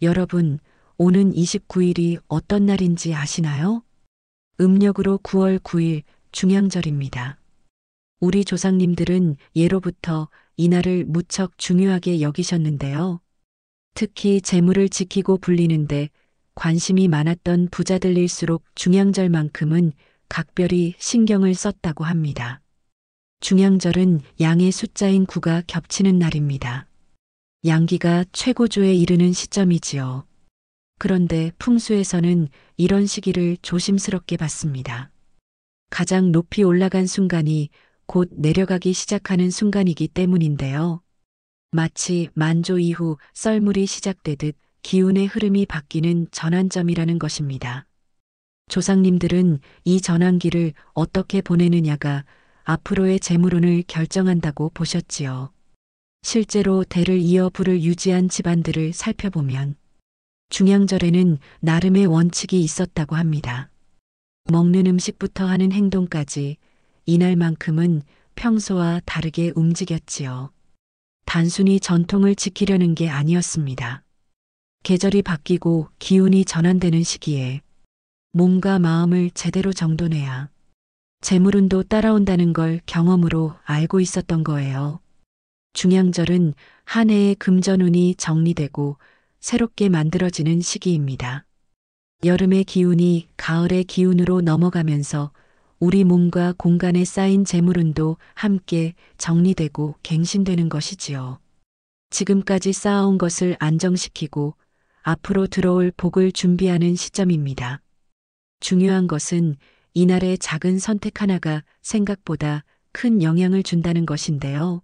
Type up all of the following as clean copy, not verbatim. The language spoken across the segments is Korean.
여러분, 오는 29일이 어떤 날인지 아시나요? 음력으로 9월 9일 중양절입니다. 우리 조상님들은 예로부터 이날을 무척 중요하게 여기셨는데요. 특히 재물을 지키고 불리는데 관심이 많았던 부자들일수록 중양절만큼은 각별히 신경을 썼다고 합니다. 중양절은 양의 숫자인 9가 겹치는 날입니다. 양기가 최고조에 이르는 시점이지요. 그런데 풍수에서는 이런 시기를 조심스럽게 봤습니다. 가장 높이 올라간 순간이 곧 내려가기 시작하는 순간이기 때문인데요. 마치 만조 이후 썰물이 시작되듯 기운의 흐름이 바뀌는 전환점이라는 것입니다. 조상님들은 이 전환기를 어떻게 보내느냐가 앞으로의 재물운을 결정한다고 보셨지요. 실제로 대를 이어 부를 유지한 집안들을 살펴보면 중양절에는 나름의 원칙이 있었다고 합니다. 먹는 음식부터 하는 행동까지 이날만큼은 평소와 다르게 움직였지요. 단순히 전통을 지키려는 게 아니었습니다. 계절이 바뀌고 기운이 전환되는 시기에 몸과 마음을 제대로 정돈해야 재물운도 따라온다는 걸 경험으로 알고 있었던 거예요. 중양절은 한 해의 금전운이 정리되고 새롭게 만들어지는 시기입니다. 여름의 기운이 가을의 기운으로 넘어가면서 우리 몸과 공간에 쌓인 재물운도 함께 정리되고 갱신되는 것이지요. 지금까지 쌓아온 것을 안정시키고 앞으로 들어올 복을 준비하는 시점입니다. 중요한 것은 이날의 작은 선택 하나가 생각보다 큰 영향을 준다는 것인데요.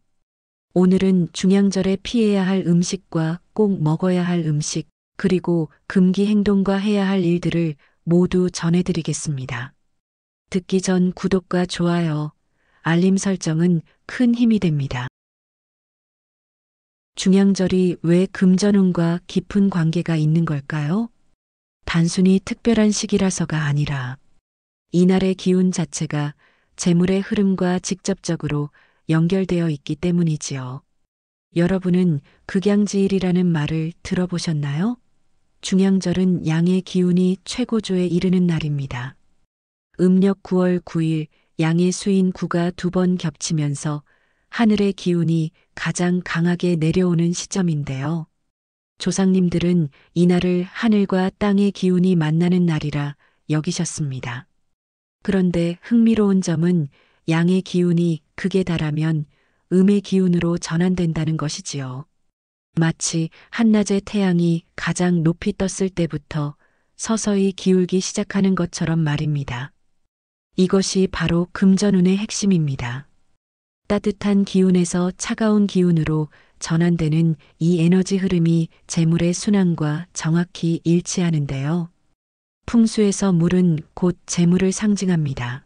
오늘은 중양절에 피해야 할 음식과 꼭 먹어야 할 음식, 그리고 금기 행동과 해야 할 일들을 모두 전해드리겠습니다. 듣기 전 구독과 좋아요, 알림 설정은 큰 힘이 됩니다. 중양절이 왜 금전운과 깊은 관계가 있는 걸까요? 단순히 특별한 시기라서가 아니라 이날의 기운 자체가 재물의 흐름과 직접적으로 연결되어 있기 때문이지요. 여러분은 극양지일이라는 말을 들어보셨나요? 중양절은 양의 기운이 최고조에 이르는 날입니다. 음력 9월 9일 양의 수인 9가 2번 겹치면서 하늘의 기운이 가장 강하게 내려오는 시점인데요. 조상님들은 이날을 하늘과 땅의 기운이 만나는 날이라 여기셨습니다. 그런데 흥미로운 점은 양의 기운이 극에 달하면 음의 기운으로 전환된다는 것이지요. 마치 한낮의 태양이 가장 높이 떴을 때부터 서서히 기울기 시작하는 것처럼 말입니다. 이것이 바로 금전운의 핵심입니다. 따뜻한 기운에서 차가운 기운으로 전환되는 이 에너지 흐름이 재물의 순환과 정확히 일치하는데요. 풍수에서 물은 곧 재물을 상징합니다.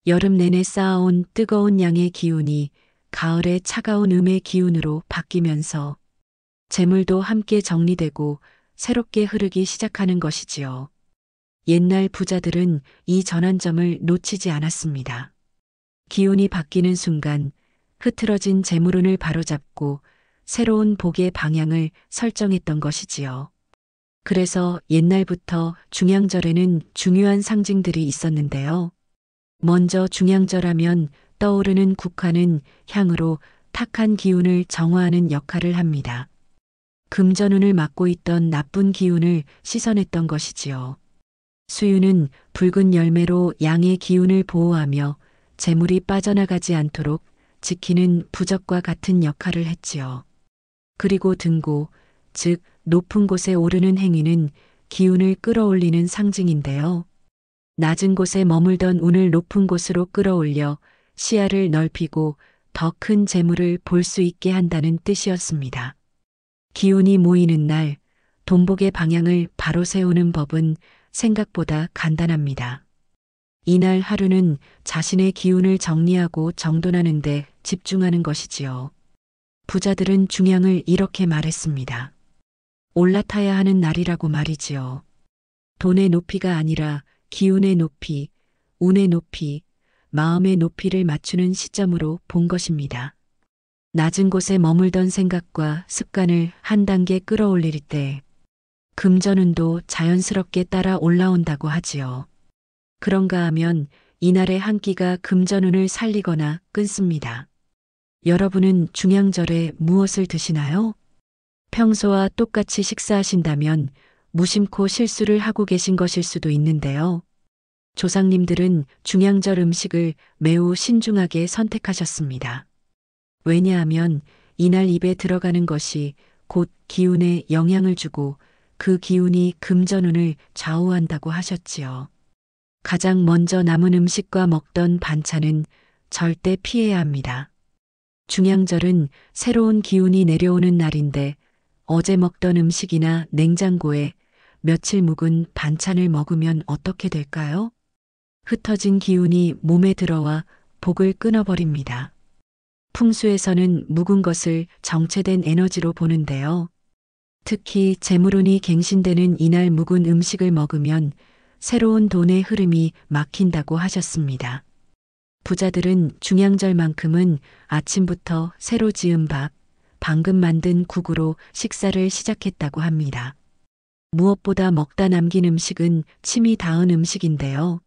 여름 내내 쌓아온 뜨거운 양의 기운이 가을의 차가운 음의 기운으로 바뀌면서 재물도 함께 정리되고 새롭게 흐르기 시작하는 것이지요. 옛날 부자들은 이 전환점을 놓치지 않았습니다. 기운이 바뀌는 순간 흐트러진 재물운을 바로잡고 새로운 복의 방향을 설정했던 것이지요. 그래서 옛날부터 중양절에는 중요한 상징들이 있었는데요. 먼저 중양절하면 떠오르는 국화는 향으로 탁한 기운을 정화하는 역할을 합니다. 금전운을 맡고 있던 나쁜 기운을 씻어냈던 것이지요. 수유는 붉은 열매로 양의 기운을 보호하며 재물이 빠져나가지 않도록 지키는 부적과 같은 역할을 했지요. 그리고 등고, 즉 높은 곳에 오르는 행위는 기운을 끌어올리는 상징인데요. 낮은 곳에 머물던 운을 높은 곳으로 끌어올려 시야를 넓히고 더 큰 재물을 볼 수 있게 한다는 뜻이었습니다. 기운이 모이는 날, 돈복의 방향을 바로 세우는 법은 생각보다 간단합니다. 이날 하루는 자신의 기운을 정리하고 정돈하는 데 집중하는 것이지요. 부자들은 중양을 이렇게 말했습니다. 올라타야 하는 날이라고 말이지요. 돈의 높이가 아니라 기운의 높이, 운의 높이, 마음의 높이를 맞추는 시점으로 본 것입니다. 낮은 곳에 머물던 생각과 습관을 한 단계 끌어올릴 때 금전운도 자연스럽게 따라 올라온다고 하지요. 그런가 하면 이날의 한 끼가 금전운을 살리거나 끊습니다. 여러분은 중양절에 무엇을 드시나요? 평소와 똑같이 식사하신다면 무심코 실수를 하고 계신 것일 수도 있는데요. 조상님들은 중양절 음식을 매우 신중하게 선택하셨습니다. 왜냐하면 이날 입에 들어가는 것이 곧 기운에 영향을 주고 그 기운이 금전운을 좌우한다고 하셨지요. 가장 먼저 남은 음식과 먹던 반찬은 절대 피해야 합니다. 중양절은 새로운 기운이 내려오는 날인데 어제 먹던 음식이나 냉장고에 며칠 묵은 반찬을 먹으면 어떻게 될까요? 흩어진 기운이 몸에 들어와 복을 끊어버립니다. 풍수에서는 묵은 것을 정체된 에너지로 보는데요. 특히 재물운이 갱신되는 이날 묵은 음식을 먹으면 새로운 돈의 흐름이 막힌다고 하셨습니다. 부자들은 중양절만큼은 아침부터 새로 지은 밥, 방금 만든 국으로 식사를 시작했다고 합니다. 무엇보다 먹다 남긴 음식은 침이 닿은 음식인데요.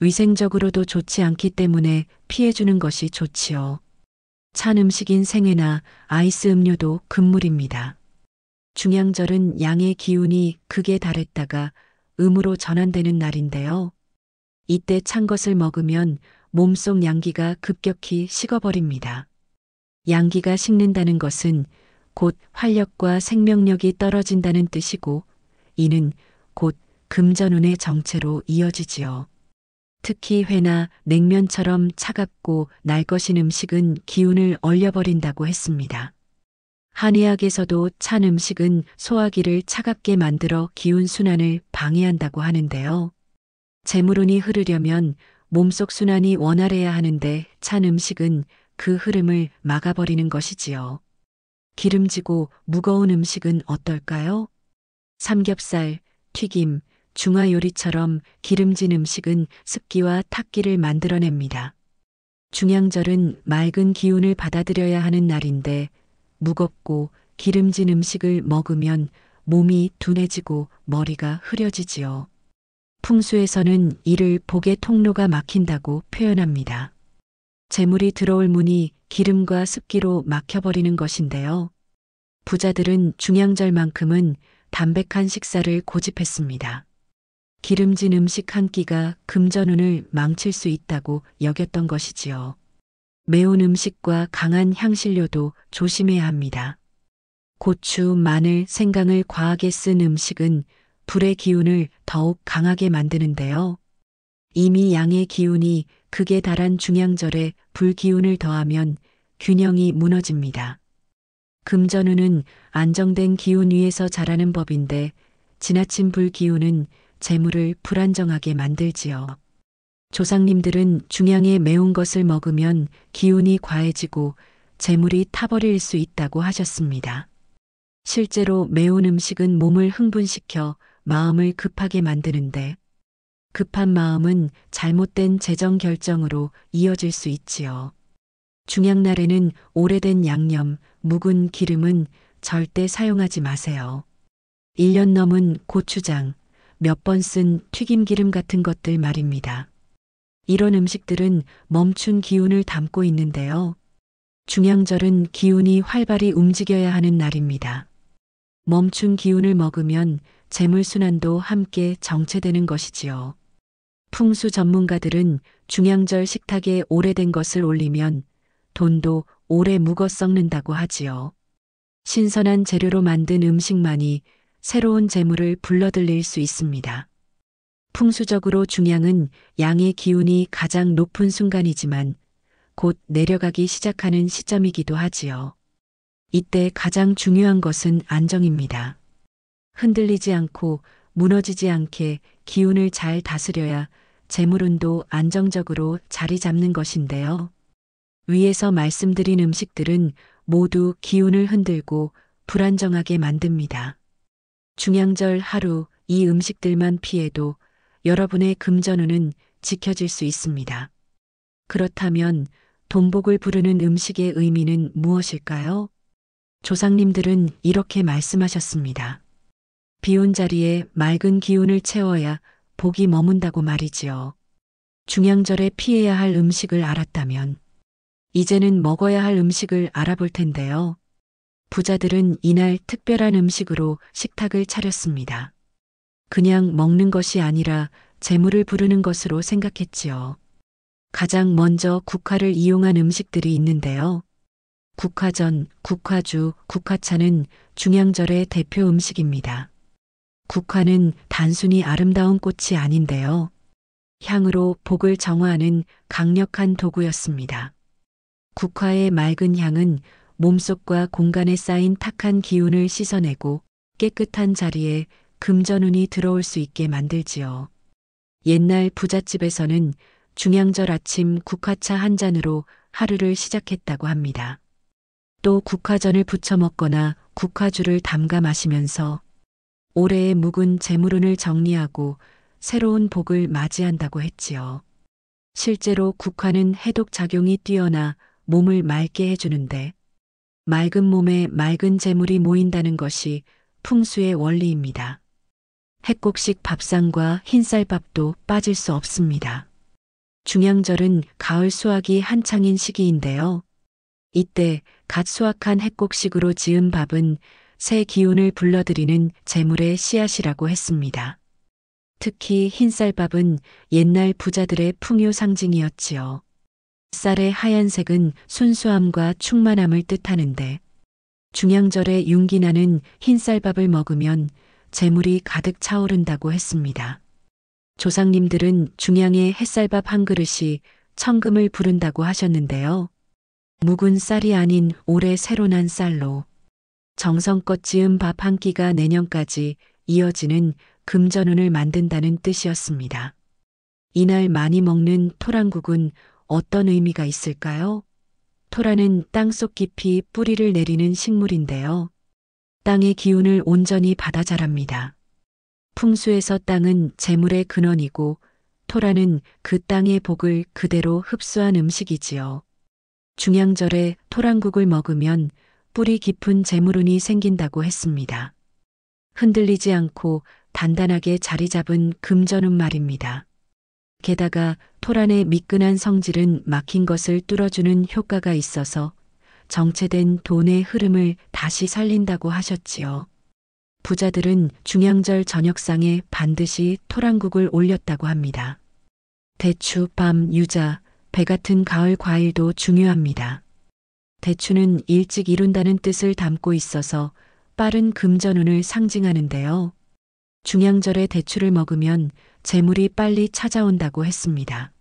위생적으로도 좋지 않기 때문에 피해주는 것이 좋지요. 찬 음식인 생회나 아이스 음료도 금물입니다. 중양절은 양의 기운이 극에 달했다가 음으로 전환되는 날인데요. 이때 찬 것을 먹으면 몸속 양기가 급격히 식어버립니다. 양기가 식는다는 것은 곧 활력과 생명력이 떨어진다는 뜻이고 이는 곧 금전운의 정체로 이어지지요. 특히 회나 냉면처럼 차갑고 날 것인 음식은 기운을 얼려버린다고 했습니다. 한의학에서도 찬 음식은 소화기를 차갑게 만들어 기운 순환을 방해한다고 하는데요. 재물운이 흐르려면 몸속 순환이 원활해야 하는데 찬 음식은 그 흐름을 막아버리는 것이지요. 기름지고 무거운 음식은 어떨까요? 삼겹살, 튀김, 중화요리처럼 기름진 음식은 습기와 탁기를 만들어냅니다. 중양절은 맑은 기운을 받아들여야 하는 날인데 무겁고 기름진 음식을 먹으면 몸이 둔해지고 머리가 흐려지지요. 풍수에서는 이를 복의 통로가 막힌다고 표현합니다. 재물이 들어올 문이 기름과 습기로 막혀버리는 것인데요. 부자들은 중양절만큼은 담백한 식사를 고집했습니다. 기름진 음식 한 끼가 금전운을 망칠 수 있다고 여겼던 것이지요. 매운 음식과 강한 향신료도 조심해야 합니다. 고추, 마늘, 생강을 과하게 쓴 음식은 불의 기운을 더욱 강하게 만드는데요. 이미 양의 기운이 극에 달한 중양절에 불기운을 더하면 균형이 무너집니다. 금전운은 안정된 기운 위에서 자라는 법인데 지나친 불기운은 재물을 불안정하게 만들지요. 조상님들은 중양의 매운 것을 먹으면 기운이 과해지고 재물이 타버릴 수 있다고 하셨습니다. 실제로 매운 음식은 몸을 흥분시켜 마음을 급하게 만드는데 급한 마음은 잘못된 재정 결정으로 이어질 수 있지요. 중양날에는 오래된 양념, 묵은 기름은 절대 사용하지 마세요. 1년 넘은 고추장, 몇 번 쓴 튀김기름 같은 것들 말입니다. 이런 음식들은 멈춘 기운을 담고 있는데요. 중양절은 기운이 활발히 움직여야 하는 날입니다. 멈춘 기운을 먹으면 재물순환도 함께 정체되는 것이지요. 풍수 전문가들은 중양절 식탁에 오래된 것을 올리면 돈도 오래 묵어 썩는다고 하지요. 신선한 재료로 만든 음식만이 새로운 재물을 불러들일 수 있습니다. 풍수적으로 중양은 양의 기운이 가장 높은 순간이지만 곧 내려가기 시작하는 시점이기도 하지요. 이때 가장 중요한 것은 안정입니다. 흔들리지 않고 무너지지 않게 기운을 잘 다스려야 재물운도 안정적으로 자리 잡는 것인데요. 위에서 말씀드린 음식들은 모두 기운을 흔들고 불안정하게 만듭니다. 중양절 하루 이 음식들만 피해도 여러분의 금전운은 지켜질 수 있습니다. 그렇다면 돈복을 부르는 음식의 의미는 무엇일까요? 조상님들은 이렇게 말씀하셨습니다. 비운 자리에 맑은 기운을 채워야 복이 머문다고 말이지요. 중양절에 피해야 할 음식을 알았다면 이제는 먹어야 할 음식을 알아볼 텐데요. 부자들은 이날 특별한 음식으로 식탁을 차렸습니다. 그냥 먹는 것이 아니라 재물을 부르는 것으로 생각했지요. 가장 먼저 국화를 이용한 음식들이 있는데요. 국화전, 국화주, 국화차는 중양절의 대표 음식입니다. 국화는 단순히 아름다운 꽃이 아닌데요. 향으로 복을 정화하는 강력한 도구였습니다. 국화의 맑은 향은 몸속과 공간에 쌓인 탁한 기운을 씻어내고 깨끗한 자리에 금전운이 들어올 수 있게 만들지요. 옛날 부잣집에서는 중양절 아침 국화차 한 잔으로 하루를 시작했다고 합니다. 또 국화전을 부쳐 먹거나 국화주를 담가 마시면서 올해의 묵은 재물운을 정리하고 새로운 복을 맞이한다고 했지요. 실제로 국화는 해독 작용이 뛰어나 몸을 맑게 해주는데 맑은 몸에 맑은 재물이 모인다는 것이 풍수의 원리입니다. 핵곡식 밥상과 흰쌀밥도 빠질 수 없습니다. 중양절은 가을 수확이 한창인 시기인데요. 이때 갓 수확한 핵곡식으로 지은 밥은 새 기운을 불러들이는 재물의 씨앗이라고 했습니다. 특히 흰쌀밥은 옛날 부자들의 풍요 상징이었지요. 쌀의 하얀색은 순수함과 충만함을 뜻하는데 중양절에 윤기나는 흰쌀밥을 먹으면 재물이 가득 차오른다고 했습니다. 조상님들은 중양의 햇쌀밥 한 그릇이 천금을 부른다고 하셨는데요. 묵은 쌀이 아닌 올해 새로 난 쌀로 정성껏 지은 밥 한 끼가 내년까지 이어지는 금전운을 만든다는 뜻이었습니다. 이날 많이 먹는 토란국은 어떤 의미가 있을까요? 토라는 땅속 깊이 뿌리를 내리는 식물인데요. 땅의 기운을 온전히 받아 자랍니다. 풍수에서 땅은 재물의 근원이고 토라는 그 땅의 복을 그대로 흡수한 음식이지요. 중양절에 토란국을 먹으면 뿌리 깊은 재물운이 생긴다고 했습니다. 흔들리지 않고 단단하게 자리 잡은 금전운 말입니다. 게다가 토란의 미끈한 성질은 막힌 것을 뚫어주는 효과가 있어서 정체된 돈의 흐름을 다시 살린다고 하셨지요. 부자들은 중양절 저녁상에 반드시 토란국을 올렸다고 합니다. 대추, 밤, 유자, 배 같은 가을 과일도 중요합니다. 대추는 일찍 이룬다는 뜻을 담고 있어서 빠른 금전운을 상징하는데요. 중양절에 대추를 먹으면 재물이 빨리 찾아온다고 했습니다.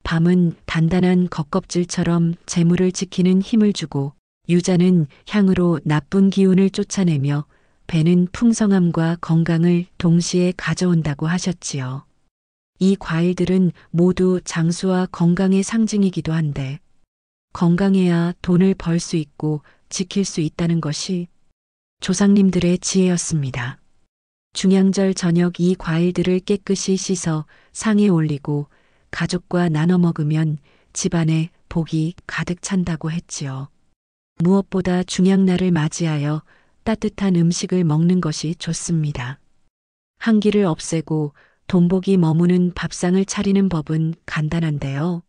밤은 단단한 겉껍질처럼 재물을 지키는 힘을 주고 유자는 향으로 나쁜 기운을 쫓아내며 배는 풍성함과 건강을 동시에 가져온다고 하셨지요. 이 과일들은 모두 장수와 건강의 상징이기도 한데 건강해야 돈을 벌 수 있고 지킬 수 있다는 것이 조상님들의 지혜였습니다. 중양절 저녁 이 과일들을 깨끗이 씻어 상에 올리고 가족과 나눠 먹으면 집안에 복이 가득 찬다고 했지요. 무엇보다 중양날을 맞이하여 따뜻한 음식을 먹는 것이 좋습니다. 한기를 없애고 돈복이 머무는 밥상을 차리는 법은 간단한데요.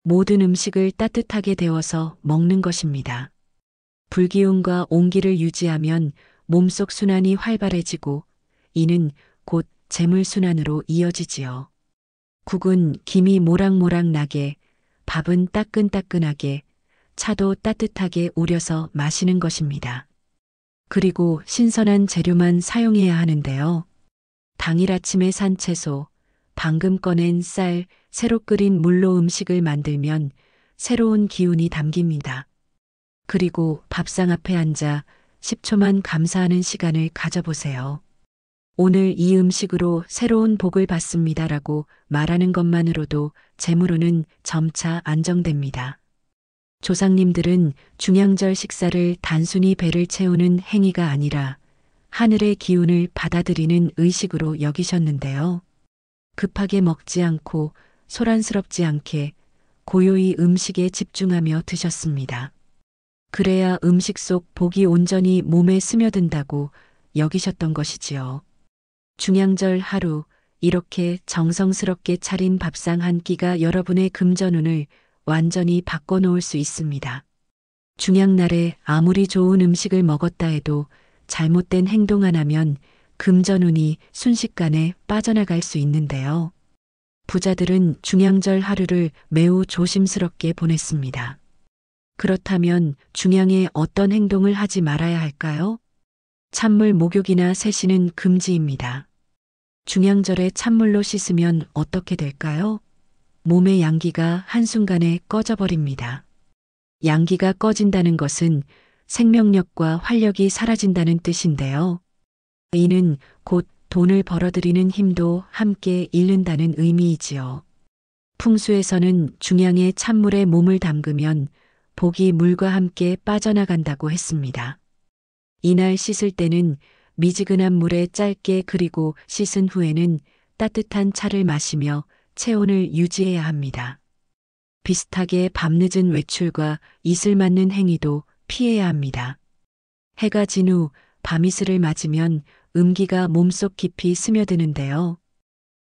모든 음식을 따뜻하게 데워서 먹는 것입니다. 불기운과 온기를 유지하면 몸속 순환이 활발해지고 이는 곧 재물순환으로 이어지지요. 국은 김이 모락모락 나게, 밥은 따끈따끈하게, 차도 따뜻하게 우려서 마시는 것입니다. 그리고 신선한 재료만 사용해야 하는데요. 당일 아침에 산 채소, 방금 꺼낸 쌀, 새로 끓인 물로 음식을 만들면 새로운 기운이 담깁니다. 그리고 밥상 앞에 앉아 10초만 감사하는 시간을 가져보세요. 오늘 이 음식으로 새로운 복을 받습니다라고 말하는 것만으로도 재물운은 점차 안정됩니다. 조상님들은 중양절 식사를 단순히 배를 채우는 행위가 아니라 하늘의 기운을 받아들이는 의식으로 여기셨는데요. 급하게 먹지 않고 소란스럽지 않게 고요히 음식에 집중하며 드셨습니다. 그래야 음식 속 복이 온전히 몸에 스며든다고 여기셨던 것이지요. 중양절 하루 이렇게 정성스럽게 차린 밥상 한 끼가 여러분의 금전운을 완전히 바꿔놓을 수 있습니다. 중양날에 아무리 좋은 음식을 먹었다 해도 잘못된 행동 안 하면 금전운이 순식간에 빠져나갈 수 있는데요. 부자들은 중양절 하루를 매우 조심스럽게 보냈습니다. 그렇다면 중양에 어떤 행동을 하지 말아야 할까요? 찬물 목욕이나 세시는 금지입니다. 중양절에 찬물로 씻으면 어떻게 될까요? 몸의 양기가 한순간에 꺼져버립니다. 양기가 꺼진다는 것은 생명력과 활력이 사라진다는 뜻인데요. 이는 곧 돈을 벌어들이는 힘도 함께 잃는다는 의미이지요. 풍수에서는 중양에 찬물에 몸을 담그면 복이 물과 함께 빠져나간다고 했습니다. 이날 씻을 때는 미지근한 물에 짧게 그리고 씻은 후에는 따뜻한 차를 마시며 체온을 유지해야 합니다. 비슷하게 밤늦은 외출과 이슬 맞는 행위도 피해야 합니다. 해가 진 후 밤이슬을 맞으면 음기가 몸속 깊이 스며드는데요.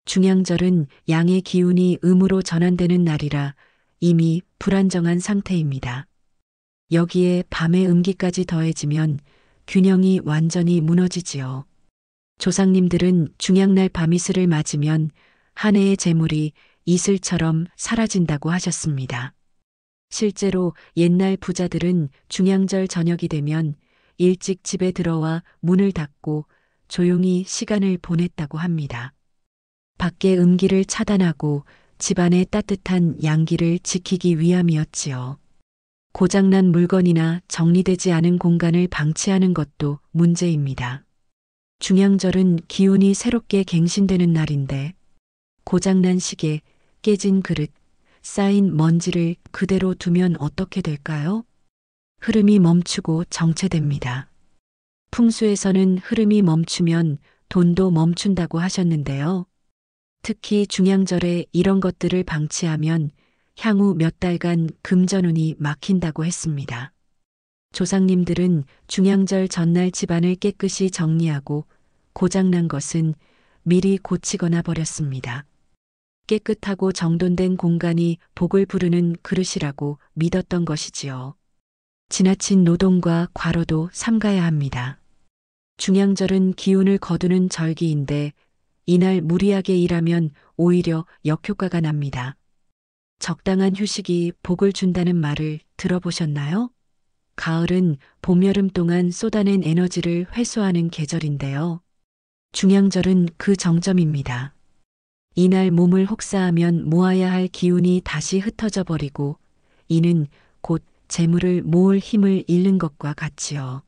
중양절은 양의 기운이 음으로 전환되는 날이라 이미 불안정한 상태입니다. 여기에 밤의 음기까지 더해지면 균형이 완전히 무너지지요. 조상님들은 중양날 밤이슬을 맞으면 한 해의 재물이 이슬처럼 사라진다고 하셨습니다. 실제로 옛날 부자들은 중양절 저녁이 되면 일찍 집에 들어와 문을 닫고 조용히 시간을 보냈다고 합니다. 밖의 음기를 차단하고 집안의 따뜻한 양기를 지키기 위함이었지요. 고장난 물건이나 정리되지 않은 공간을 방치하는 것도 문제입니다. 중양절은 기운이 새롭게 갱신되는 날인데 고장난 시계, 깨진 그릇, 쌓인 먼지를 그대로 두면 어떻게 될까요? 흐름이 멈추고 정체됩니다. 풍수에서는 흐름이 멈추면 돈도 멈춘다고 하셨는데요. 특히 중양절에 이런 것들을 방치하면 향후 몇 달간 금전운이 막힌다고 했습니다. 조상님들은 중양절 전날 집안을 깨끗이 정리하고 고장난 것은 미리 고치거나 버렸습니다. 깨끗하고 정돈된 공간이 복을 부르는 그릇이라고 믿었던 것이지요. 지나친 노동과 과로도 삼가야 합니다. 중양절은 기운을 거두는 절기인데 이날 무리하게 일하면 오히려 역효과가 납니다. 적당한 휴식이 복을 준다는 말을 들어보셨나요? 가을은 봄, 여름 동안 쏟아낸 에너지를 회수하는 계절인데요. 중양절은 그 정점입니다. 이날 몸을 혹사하면 모아야 할 기운이 다시 흩어져 버리고 이는 곧 재물을 모을 힘을 잃는 것과 같지요.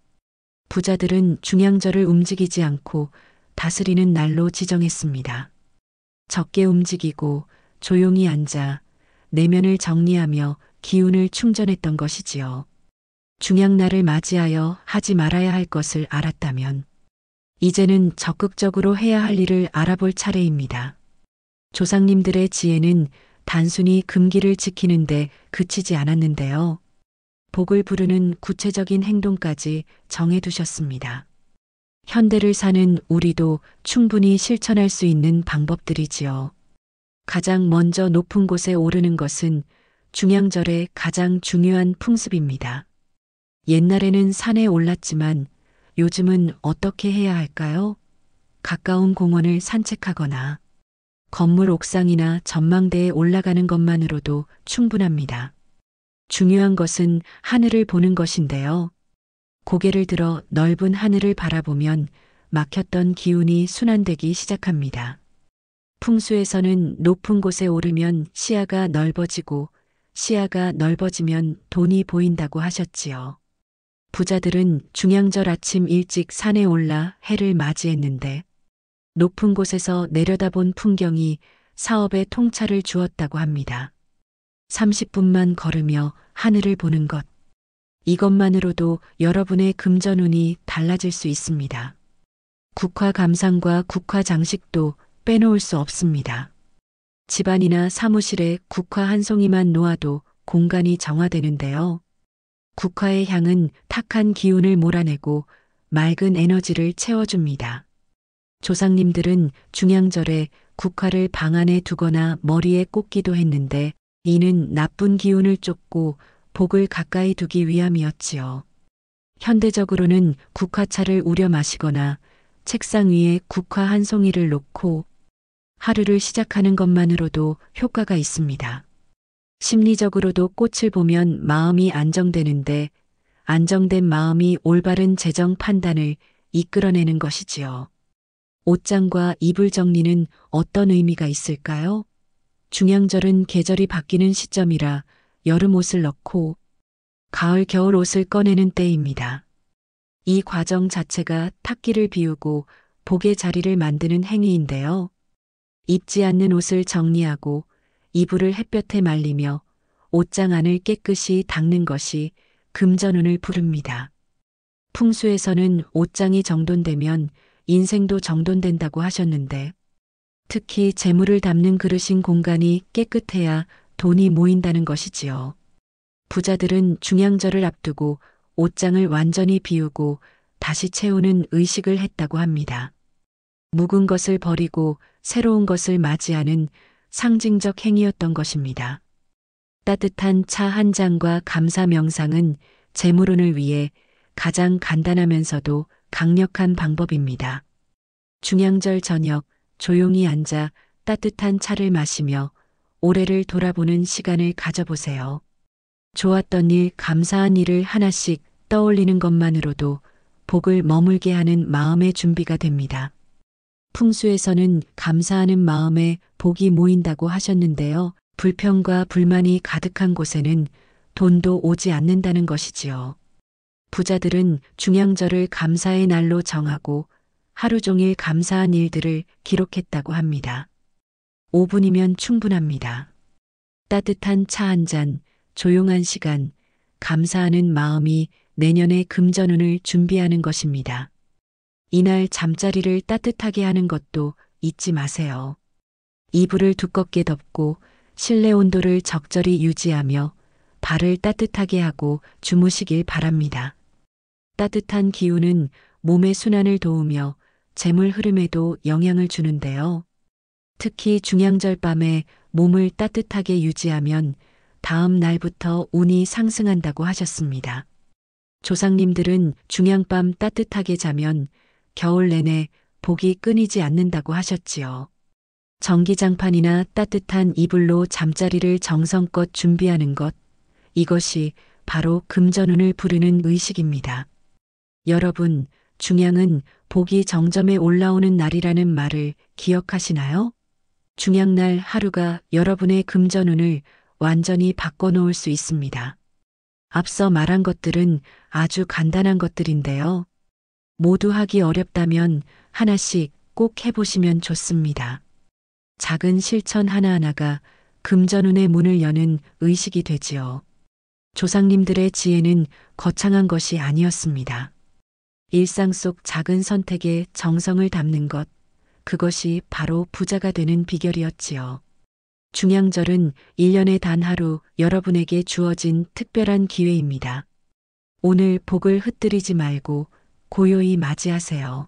부자들은 중양절을 움직이지 않고 다스리는 날로 지정했습니다. 적게 움직이고 조용히 앉아 내면을 정리하며 기운을 충전했던 것이지요. 중양날을 맞이하여 하지 말아야 할 것을 알았다면 이제는 적극적으로 해야 할 일을 알아볼 차례입니다. 조상님들의 지혜는 단순히 금기를 지키는데 그치지 않았는데요. 복을 부르는 구체적인 행동까지 정해두셨습니다. 현대를 사는 우리도 충분히 실천할 수 있는 방법들이지요. 가장 먼저 높은 곳에 오르는 것은 중양절의 가장 중요한 풍습입니다. 옛날에는 산에 올랐지만 요즘은 어떻게 해야 할까요? 가까운 공원을 산책하거나 건물 옥상이나 전망대에 올라가는 것만으로도 충분합니다. 중요한 것은 하늘을 보는 것인데요. 고개를 들어 넓은 하늘을 바라보면 막혔던 기운이 순환되기 시작합니다. 풍수에서는 높은 곳에 오르면 시야가 넓어지고 시야가 넓어지면 돈이 보인다고 하셨지요. 부자들은 중양절 아침 일찍 산에 올라 해를 맞이했는데 높은 곳에서 내려다본 풍경이 사업에 통찰을 주었다고 합니다. 30분만 걸으며 하늘을 보는 것. 이것만으로도 여러분의 금전운이 달라질 수 있습니다. 국화 감상과 국화 장식도 빼놓을 수 없습니다. 집안이나 사무실에 국화 한 송이만 놓아도 공간이 정화되는데요. 국화의 향은 탁한 기운을 몰아내고 맑은 에너지를 채워줍니다. 조상님들은 중양절에 국화를 방 안에 두거나 머리에 꽂기도 했는데 이는 나쁜 기운을 쫓고 복을 가까이 두기 위함이었지요. 현대적으로는 국화차를 우려 마시거나 책상 위에 국화 한 송이를 놓고 하루를 시작하는 것만으로도 효과가 있습니다. 심리적으로도 꽃을 보면 마음이 안정되는데 안정된 마음이 올바른 재정 판단을 이끌어내는 것이지요. 옷장과 이불 정리는 어떤 의미가 있을까요? 중양절은 계절이 바뀌는 시점이라 여름 옷을 넣고 가을 겨울 옷을 꺼내는 때입니다. 이 과정 자체가 탁기를 비우고 복의 자리를 만드는 행위인데요. 입지 않는 옷을 정리하고 이불을 햇볕에 말리며 옷장 안을 깨끗이 닦는 것이 금전운을 부릅니다. 풍수에서는 옷장이 정돈되면 인생도 정돈된다고 하셨는데 특히 재물을 담는 그릇인 공간이 깨끗해야 돈이 모인다는 것이지요. 부자들은 중양절을 앞두고 옷장을 완전히 비우고 다시 채우는 의식을 했다고 합니다. 묵은 것을 버리고 새로운 것을 맞이하는 상징적 행위였던 것입니다. 따뜻한 차 한 잔과 감사 명상은 재물운을 위해 가장 간단하면서도 강력한 방법입니다. 중양절 저녁 조용히 앉아 따뜻한 차를 마시며 올해를 돌아보는 시간을 가져보세요. 좋았던 일, 감사한 일을 하나씩 떠올리는 것만으로도 복을 머물게 하는 마음의 준비가 됩니다. 풍수에서는 감사하는 마음에 복이 모인다고 하셨는데요. 불평과 불만이 가득한 곳에는 돈도 오지 않는다는 것이지요. 부자들은 중양절을 감사의 날로 정하고 하루 종일 감사한 일들을 기록했다고 합니다. 5분이면 충분합니다. 따뜻한 차 한 잔, 조용한 시간, 감사하는 마음이 내년의 금전운을 준비하는 것입니다. 이날 잠자리를 따뜻하게 하는 것도 잊지 마세요. 이불을 두껍게 덮고 실내 온도를 적절히 유지하며 발을 따뜻하게 하고 주무시길 바랍니다. 따뜻한 기운은 몸의 순환을 도우며 재물 흐름에도 영향을 주는데요. 특히 중양절 밤에 몸을 따뜻하게 유지하면 다음 날부터 운이 상승한다고 하셨습니다. 조상님들은 중양밤 따뜻하게 자면 겨울 내내 복이 끊이지 않는다고 하셨지요. 전기장판이나 따뜻한 이불로 잠자리를 정성껏 준비하는 것, 이것이 바로 금전운을 부르는 의식입니다. 여러분, 중양은 복이 정점에 올라오는 날이라는 말을 기억하시나요? 중양날 하루가 여러분의 금전운을 완전히 바꿔놓을 수 있습니다. 앞서 말한 것들은 아주 간단한 것들인데요. 모두 하기 어렵다면 하나씩 꼭 해보시면 좋습니다. 작은 실천 하나하나가 금전운의 문을 여는 의식이 되지요. 조상님들의 지혜는 거창한 것이 아니었습니다. 일상 속 작은 선택에 정성을 담는 것, 그것이 바로 부자가 되는 비결이었지요. 중양절은 1년에 단 하루 여러분에게 주어진 특별한 기회입니다. 오늘 복을 흩뜨리지 말고 고요히 맞이하세요.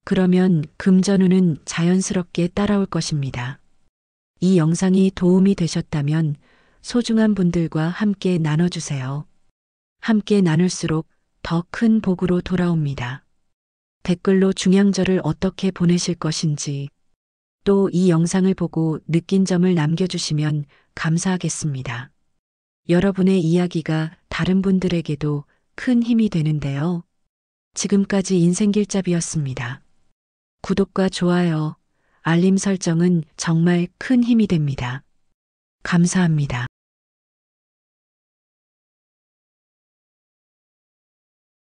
그러면 금전운은 자연스럽게 따라올 것입니다. 이 영상이 도움이 되셨다면 소중한 분들과 함께 나눠주세요. 함께 나눌수록 더 큰 복으로 돌아옵니다. 댓글로 중양절을 어떻게 보내실 것인지, 또 이 영상을 보고 느낀 점을 남겨주시면 감사하겠습니다. 여러분의 이야기가 다른 분들에게도 큰 힘이 되는데요. 지금까지 인생길잡이였습니다. 구독과 좋아요, 알림 설정은 정말 큰 힘이 됩니다. 감사합니다.